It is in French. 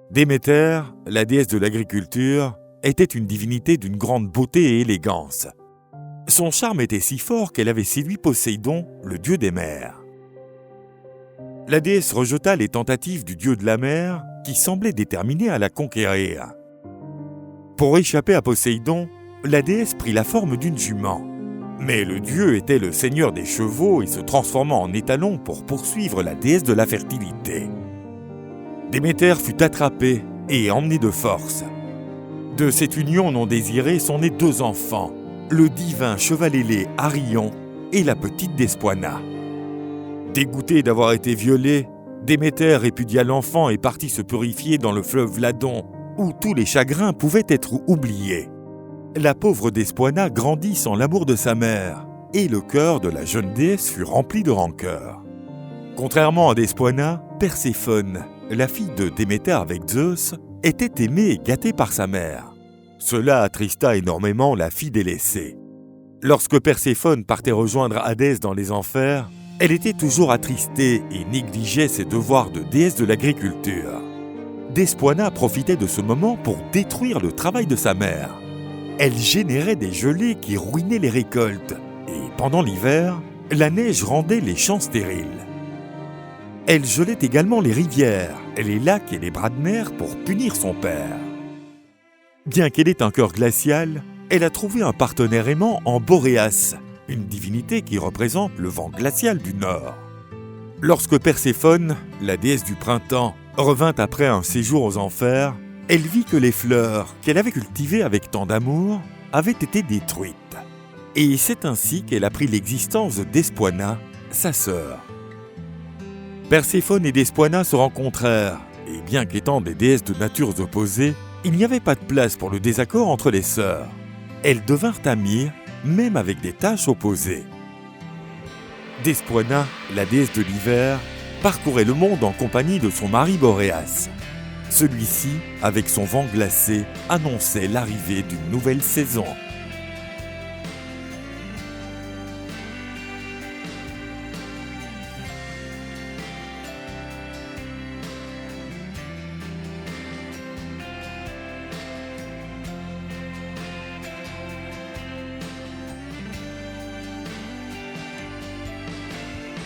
Déméter, la déesse de l'agriculture, était une divinité d'une grande beauté et élégance. Son charme était si fort qu'elle avait séduit Poséidon, le dieu des mers. La déesse rejeta les tentatives du dieu de la mer, qui semblait déterminé à la conquérir. Pour échapper à Poséidon, la déesse prit la forme d'une jument. Mais le dieu était le seigneur des chevaux et se transforma en étalon pour poursuivre la déesse de la fertilité. Déméter fut attrapée et emmenée de force. De cette union non désirée sont nés 2 enfants, le divin cheval ailé Arion et la petite Despoina. Dégoûtée d'avoir été violée, Déméter répudia l'enfant et partit se purifier dans le fleuve Ladon, où tous les chagrins pouvaient être oubliés. La pauvre Despoina grandit sans l'amour de sa mère, et le cœur de la jeune déesse fut rempli de rancœur. Contrairement à Despoina, Perséphone, la fille de Déméter avec Zeus, était aimée et gâtée par sa mère. Cela attrista énormément la fille délaissée. Lorsque Perséphone partait rejoindre Hadès dans les enfers, elle était toujours attristée et négligeait ses devoirs de déesse de l'agriculture. Despoina profitait de ce moment pour détruire le travail de sa mère. Elle générait des gelées qui ruinaient les récoltes, et pendant l'hiver, la neige rendait les champs stériles. Elle gelait également les rivières, les lacs et les bras de mer pour punir son père. Bien qu'elle ait un cœur glacial, elle a trouvé un partenaire aimant en Boréas, une divinité qui représente le vent glacial du Nord. Lorsque Perséphone, la déesse du printemps, revint après un séjour aux enfers, elle vit que les fleurs qu'elle avait cultivées avec tant d'amour avaient été détruites. Et c'est ainsi qu'elle apprit l'existence de Despoina, sa sœur. Perséphone et Despoina se rencontrèrent, et bien qu'étant des déesses de natures opposées, il n'y avait pas de place pour le désaccord entre les sœurs. Elles devinrent amies, même avec des tâches opposées. Despoina, la déesse de l'hiver, parcourait le monde en compagnie de son mari Boréas. Celui-ci, avec son vent glacé, annonçait l'arrivée d'une nouvelle saison.